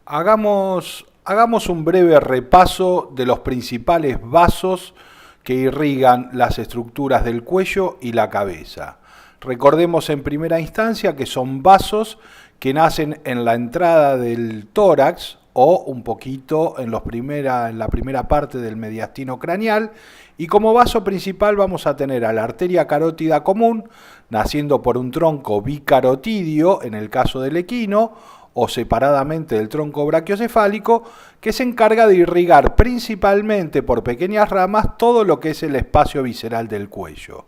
Hagamos un breve repaso de los principales vasos que irrigan las estructuras del cuello y la cabeza. Recordemos en primera instancia que son vasos que nacen en la entrada del tórax o un poquito en la primera parte del mediastino craneal, y como vaso principal vamos a tener a la arteria carótida común, naciendo por un tronco bicarotidio en el caso del equino, o separadamente del tronco brachiocefálico, que se encarga de irrigar principalmente por pequeñas ramas todo lo que es el espacio visceral del cuello.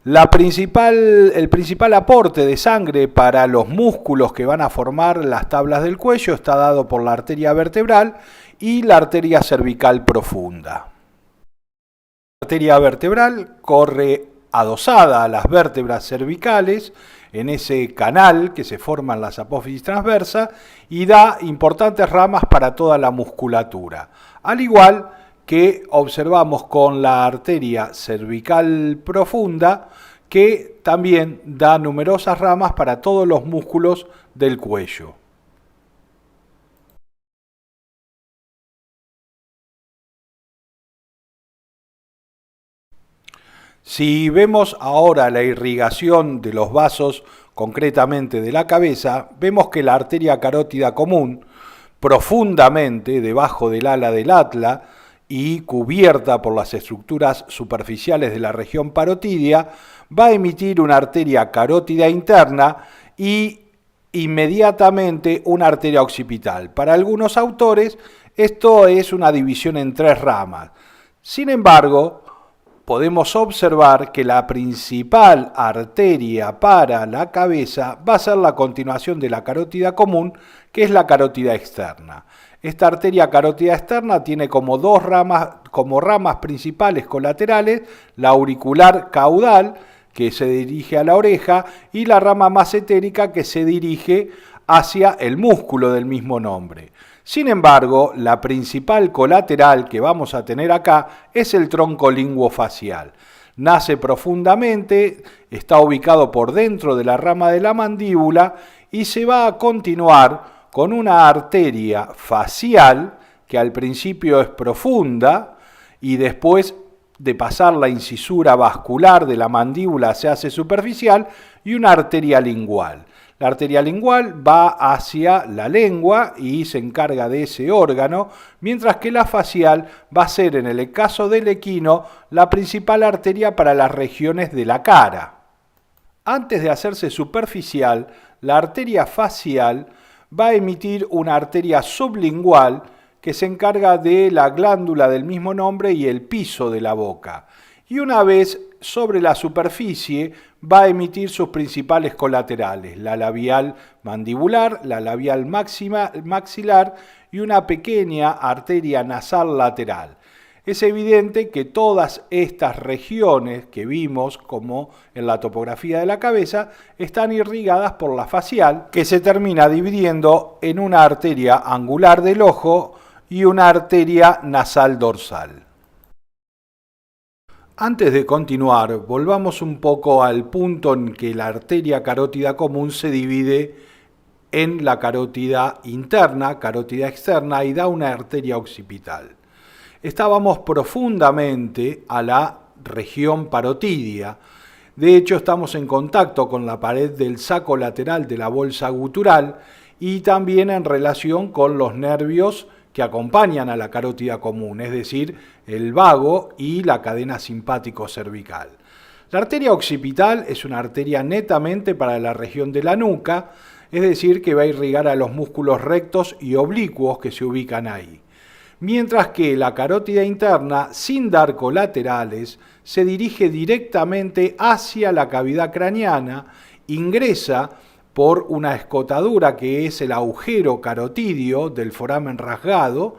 El principal aporte de sangre para los músculos que van a formar las tablas del cuello está dado por la arteria vertebral y la arteria cervical profunda. La arteria vertebral corre adosada a las vértebras cervicales en ese canal que se forma en las apófisis transversa y da importantes ramas para toda la musculatura. Al igual que observamos con la arteria cervical profunda, que también da numerosas ramas para todos los músculos del cuello. Si vemos ahora la irrigación de los vasos, concretamente de la cabeza, vemos que la arteria carótida común, profundamente debajo del ala del atla y cubierta por las estructuras superficiales de la región parotidia, va a emitir una arteria carótida interna y inmediatamente una arteria occipital. Para algunos autores, esto es una división en tres ramas. Sin embargo, podemos observar que la principal arteria para la cabeza va a ser la continuación de la carótida común, que es la carótida externa. Esta arteria carótida externa tiene como ramas principales colaterales, la auricular caudal, que se dirige a la oreja, y la rama masentérica, que se dirige hacia el músculo del mismo nombre. Sin embargo, la principal colateral que vamos a tener acá es el tronco linguofacial. Nace profundamente, está ubicado por dentro de la rama de la mandíbula y se va a continuar con una arteria facial que al principio es profunda y después de pasar la incisura vascular de la mandíbula se hace superficial, y una arteria lingual. La arteria lingual va hacia la lengua y se encarga de ese órgano, mientras que la facial va a ser, en el caso del equino, la principal arteria para las regiones de la cara. Antes de hacerse superficial, la arteria facial va a emitir una arteria sublingual que se encarga de la glándula del mismo nombre y el piso de la boca. Y una vez sobre la superficie va a emitir sus principales colaterales, la labial mandibular, la labial maxilar y una pequeña arteria nasal lateral. Es evidente que todas estas regiones que vimos, como en la topografía de la cabeza, están irrigadas por la facial, que se termina dividiendo en una arteria angular del ojo y una arteria nasal dorsal. Antes de continuar, volvamos un poco al punto en que la arteria carótida común se divide en la carótida interna, carótida externa, y da una arteria occipital. Estábamos profundamente a la región parotidia. De hecho, estamos en contacto con la pared del saco lateral de la bolsa gutural y también en relación con los nervios que acompañan a la carótida común, es decir, el vago y la cadena simpático cervical. La arteria occipital es una arteria netamente para la región de la nuca, es decir, que va a irrigar a los músculos rectos y oblicuos que se ubican ahí. Mientras que la carótida interna, sin dar colaterales, se dirige directamente hacia la cavidad craneana, ingresa por una escotadura que es el agujero carotidio del foramen rasgado,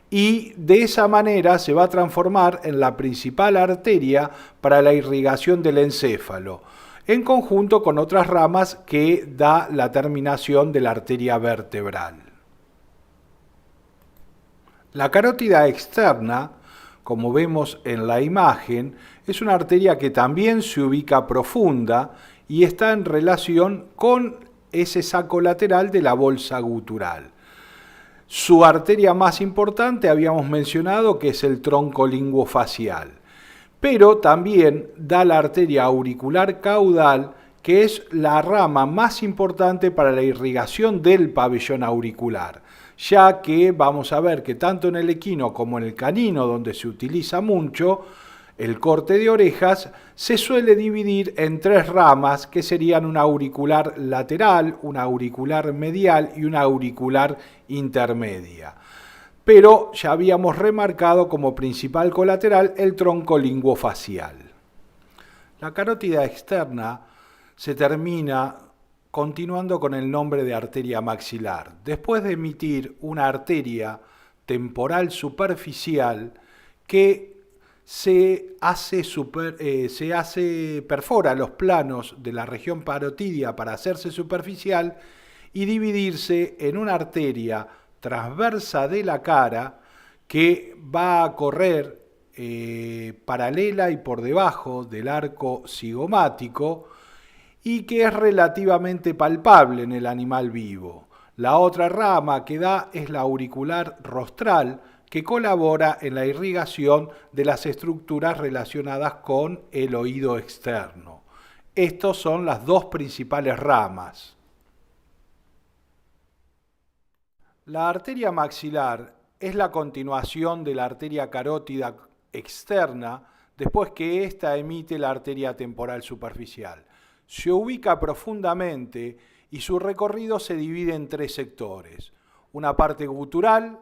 y de esa manera se va a transformar en la principal arteria para la irrigación del encéfalo, en conjunto con otras ramas que da la terminación de la arteria vertebral. La carótida externa, como vemos en la imagen, es una arteria que también se ubica profunda y está en relación con ese saco lateral de la bolsa gutural. Su arteria más importante habíamos mencionado que es el tronco linguofacial, pero también da la arteria auricular caudal, que es la rama más importante para la irrigación del pabellón auricular, ya que vamos a ver que tanto en el equino como en el canino, donde se utiliza mucho el corte de orejas, se suele dividir en tres ramas que serían una auricular lateral, una auricular medial y una auricular intermedia. Pero ya habíamos remarcado como principal colateral el tronco linguofacial. La carótida externa se termina continuando con el nombre de arteria maxilar, después de emitir una arteria temporal superficial que perfora los planos de la región parotidia para hacerse superficial y dividirse en una arteria transversa de la cara que va a correr paralela y por debajo del arco cigomático y que es relativamente palpable en el animal vivo. La otra rama que da es la auricular rostral, que colabora en la irrigación de las estructuras relacionadas con el oído externo. Estas son las dos principales ramas. La arteria maxilar es la continuación de la arteria carótida externa después que ésta emite la arteria temporal superficial. Se ubica profundamente y su recorrido se divide en tres sectores: una parte gutural,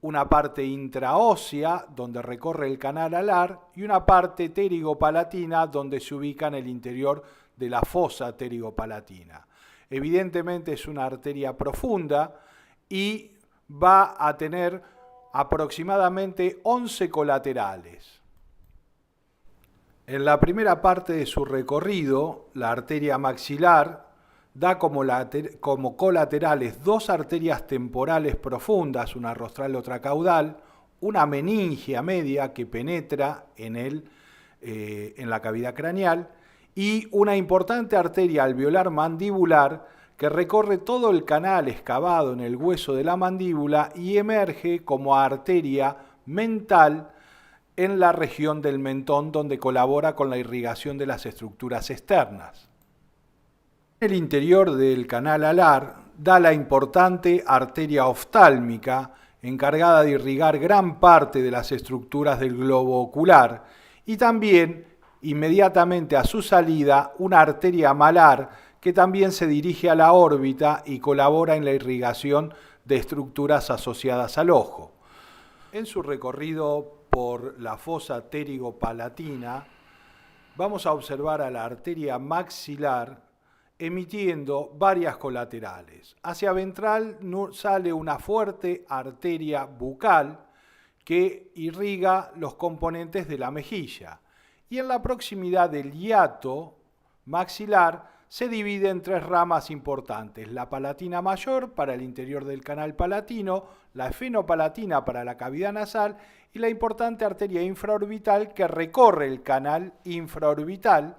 una parte intraósea, donde recorre el canal alar, y una parte pterigopalatina, donde se ubica en el interior de la fosa pterigopalatina. Evidentemente es una arteria profunda y va a tener aproximadamente 11 colaterales. En la primera parte de su recorrido, la arteria maxilar da como colaterales dos arterias temporales profundas, una rostral y otra caudal, una meningia media que penetra en la cavidad craneal y una importante arteria alveolar mandibular que recorre todo el canal excavado en el hueso de la mandíbula y emerge como arteria mental en la región del mentón, donde colabora con la irrigación de las estructuras externas. En el interior del canal alar da la importante arteria oftálmica, encargada de irrigar gran parte de las estructuras del globo ocular, y también, inmediatamente a su salida, una arteria malar que también se dirige a la órbita y colabora en la irrigación de estructuras asociadas al ojo. En su recorrido por la fosa pterigopalatina, vamos a observar a la arteria maxilar emitiendo varias colaterales. Hacia ventral sale una fuerte arteria bucal que irriga los componentes de la mejilla. Y en la proximidad del hiato maxilar se divide en tres ramas importantes: la palatina mayor para el interior del canal palatino, la efenopalatina para la cavidad nasal y la importante arteria infraorbital que recorre el canal infraorbital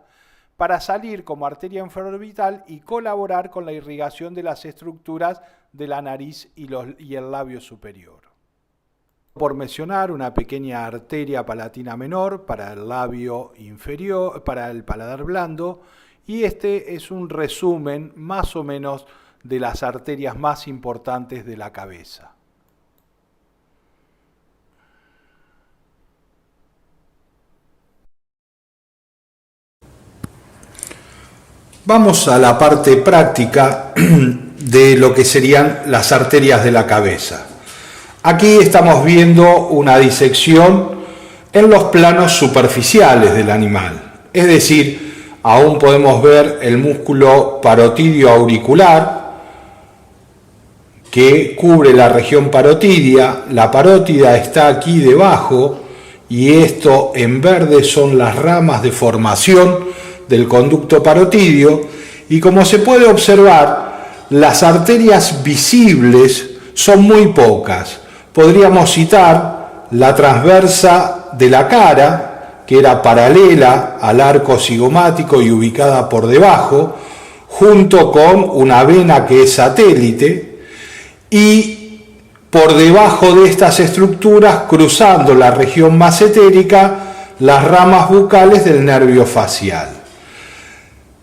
para salir como arteria infraorbital y colaborar con la irrigación de las estructuras de la nariz y el labio superior. Por mencionar, una pequeña arteria palatina menor para el labio inferior, para el paladar blando, y este es un resumen más o menos de las arterias más importantes de la cabeza. Vamos a la parte práctica de lo que serían las arterias de la cabeza. Aquí estamos viendo una disección en los planos superficiales del animal, es decir, aún podemos ver el músculo parotidio auricular que cubre la región parotidia. La parótida está aquí debajo y esto en verde son las ramas de formación del conducto parotidio, y como se puede observar, las arterias visibles son muy pocas. Podríamos citar la transversa de la cara, que era paralela al arco cigomático y ubicada por debajo, junto con una vena que es satélite, y por debajo de estas estructuras, cruzando la región masentérica, las ramas bucales del nervio facial.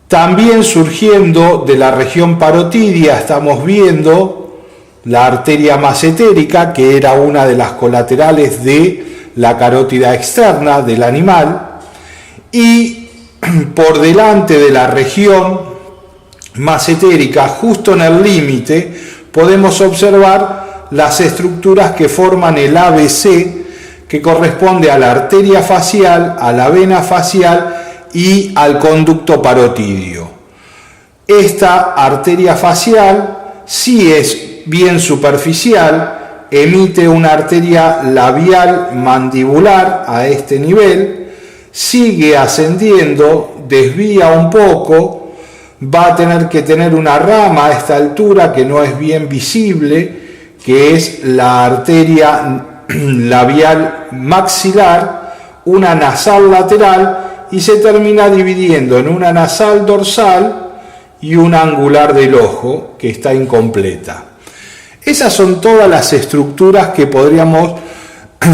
También surgiendo de la región parotidia estamos viendo la arteria masentérica, que era una de las colaterales de la carótida externa del animal, y por delante de la región masentérica, justo en el límite, podemos observar las estructuras que forman el ABC, que corresponde a la arteria facial, a la vena facial y al conducto parotidio. Esta arteria facial sí es bien superficial, emite una arteria labial mandibular a este nivel, sigue ascendiendo, desvía un poco, va a tener que tener una rama a esta altura que no es bien visible, que es la arteria labial maxilar, una nasal lateral, y se termina dividiendo en una nasal dorsal y una angular del ojo, que está incompleta. Esas son todas las estructuras que podríamos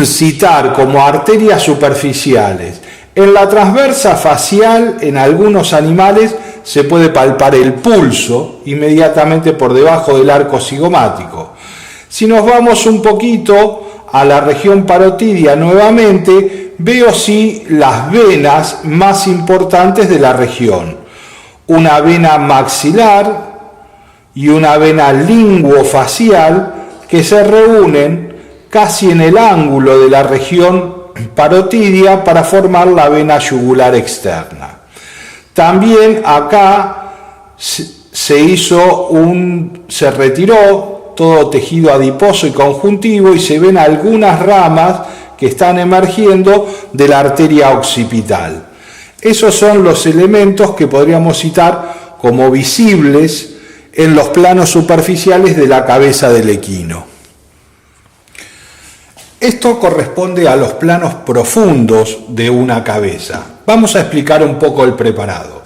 citar como arterias superficiales. En la transversa facial, en algunos animales, se puede palpar el pulso inmediatamente por debajo del arco cigomático. Si nos vamos un poquito a la región parotidia nuevamente, veo sí las venas más importantes de la región. Una vena maxilar y una vena linguofacial que se reúnen casi en el ángulo de la región parotidia para formar la vena yugular externa. También acá se retiró todo tejido adiposo y conjuntivo y se ven algunas ramas que están emergiendo de la arteria occipital. Esos son los elementos que podríamos citar como visibles en los planos superficiales de la cabeza del equino. Esto corresponde a los planos profundos de una cabeza. Vamos a explicar un poco el preparado.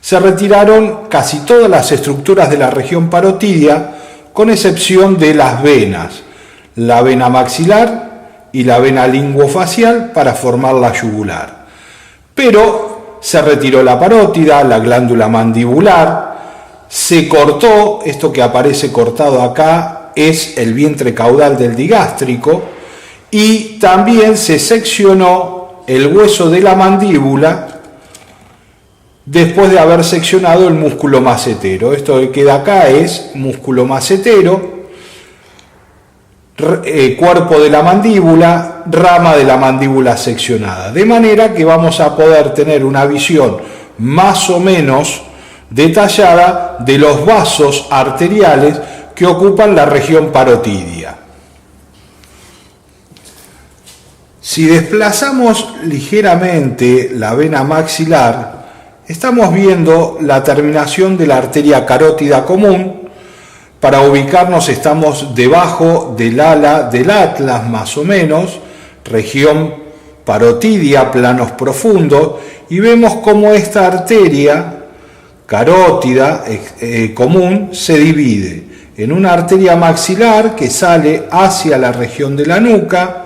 Se retiraron casi todas las estructuras de la región parotidia, con excepción de las venas, la vena maxilar y la vena linguofacial para formar la yugular. Pero se retiró la parótida, la glándula mandibular, se cortó, esto que aparece cortado acá es el vientre caudal del digástrico, y también se seccionó el hueso de la mandíbula después de haber seccionado el músculo macetero. Esto que queda acá es músculo macetero, cuerpo de la mandíbula, rama de la mandíbula seccionada. De manera que vamos a poder tener una visión más o menos detallada de los vasos arteriales que ocupan la región parotidia. Si desplazamos ligeramente la vena maxilar, estamos viendo la terminación de la arteria carótida común. Para ubicarnos estamos debajo del ala del atlas más o menos, región parotidia, planos profundos, y vemos cómo esta arteria carótida común se divide en una arteria maxilar que sale hacia la región de la nuca,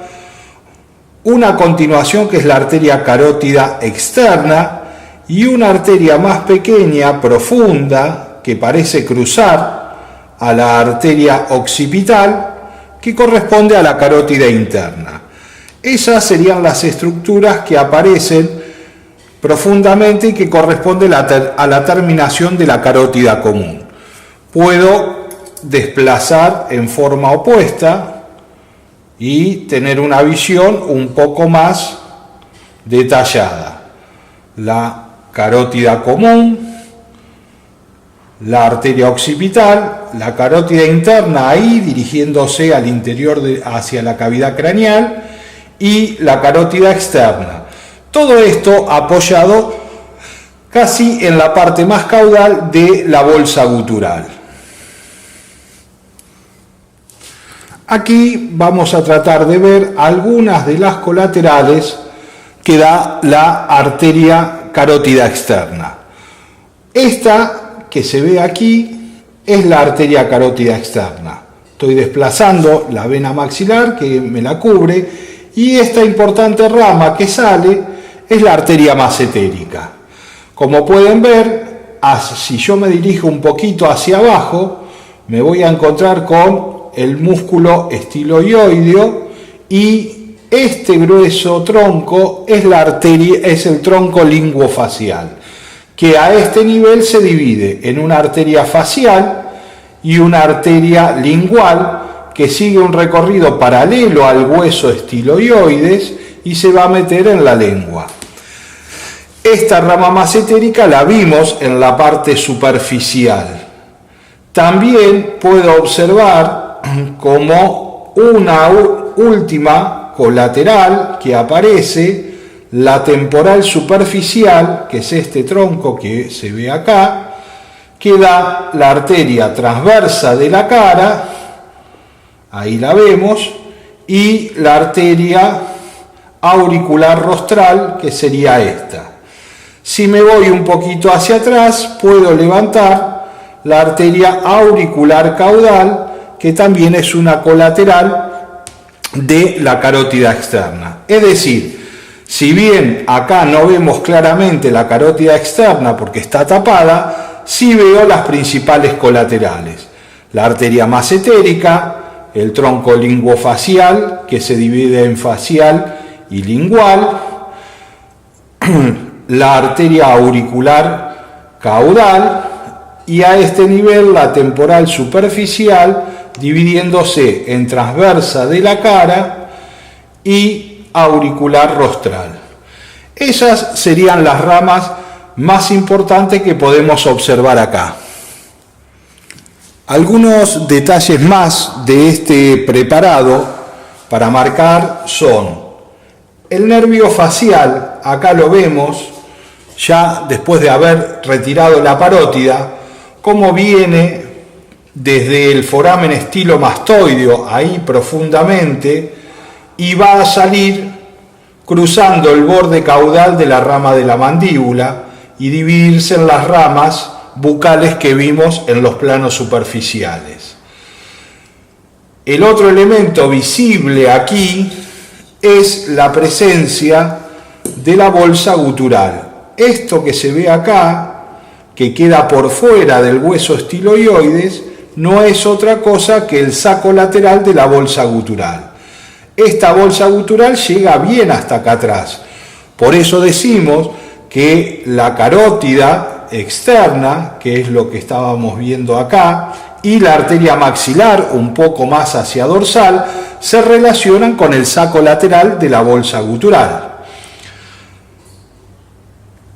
una continuación que es la arteria carótida externa y una arteria más pequeña, profunda, que parece cruzar a la arteria occipital, que corresponde a la carótida interna. Esas serían las estructuras que aparecen profundamente y que corresponden a la terminación de la carótida común. Puedo desplazar en forma opuesta y tener una visión un poco más detallada. La carótida común, la arteria occipital, la carótida interna ahí dirigiéndose al interior hacia la cavidad craneal y la carótida externa. Todo esto apoyado casi en la parte más caudal de la bolsa gutural. Aquí vamos a tratar de ver algunas de las colaterales que da la arteria carótida externa. Esta que se ve aquí es la arteria carótida externa. Estoy desplazando la vena maxilar que me la cubre y esta importante rama que sale es la arteria masentérica. Como pueden ver, si yo me dirijo un poquito hacia abajo, me voy a encontrar con el músculo estiloioideo y este grueso tronco es la arteria, es el tronco linguofacial, que a este nivel se divide en una arteria facial y una arteria lingual que sigue un recorrido paralelo al hueso estiloioides y se va a meter en la lengua. Esta rama masentérica la vimos en la parte superficial. También puedo observar como una última colateral que aparece, la temporal superficial, que es este tronco que se ve acá, que da la arteria transversa de la cara, ahí la vemos, y la arteria auricular rostral, que sería esta. Si me voy un poquito hacia atrás, puedo levantar la arteria auricular caudal, que también es una colateral de la carótida externa. Es decir, si bien acá no vemos claramente la carótida externa porque está tapada, sí veo las principales colaterales. La arteria masentérica, el tronco linguofacial, que se divide en facial y lingual, la arteria auricular caudal y a este nivel la temporal superficial, dividiéndose en transversa de la cara y auricular rostral. Esas serían las ramas más importantes que podemos observar acá. Algunos detalles más de este preparado para marcar son el nervio facial, acá lo vemos ya después de haber retirado la parótida, cómo viene desde el foramen estilomastoideo ahí profundamente y va a salir cruzando el borde caudal de la rama de la mandíbula y dividirse en las ramas bucales que vimos en los planos superficiales. El otro elemento visible aquí es la presencia de la bolsa gutural. Esto que se ve acá, que queda por fuera del hueso estiloioides, no es otra cosa que el saco lateral de la bolsa gutural. Esta bolsa gutural llega bien hasta acá atrás. Por eso decimos que la carótida externa, que es lo que estábamos viendo acá, y la arteria maxilar, un poco más hacia dorsal, se relacionan con el saco lateral de la bolsa gutural.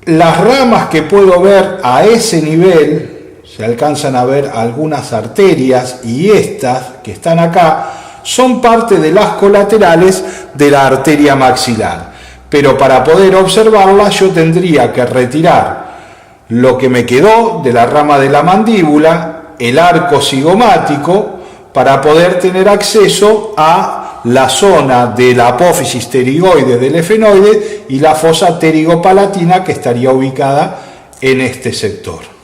Las ramas que puedo ver a ese nivel, se alcanzan a ver algunas arterias y estas que están acá, son parte de las colaterales de la arteria maxilar. Pero para poder observarla yo tendría que retirar lo que me quedó de la rama de la mandíbula, el arco cigomático, para poder tener acceso a la zona de la apófisis pterigoide del efenoide y la fosa pterigopalatina que estaría ubicada en este sector.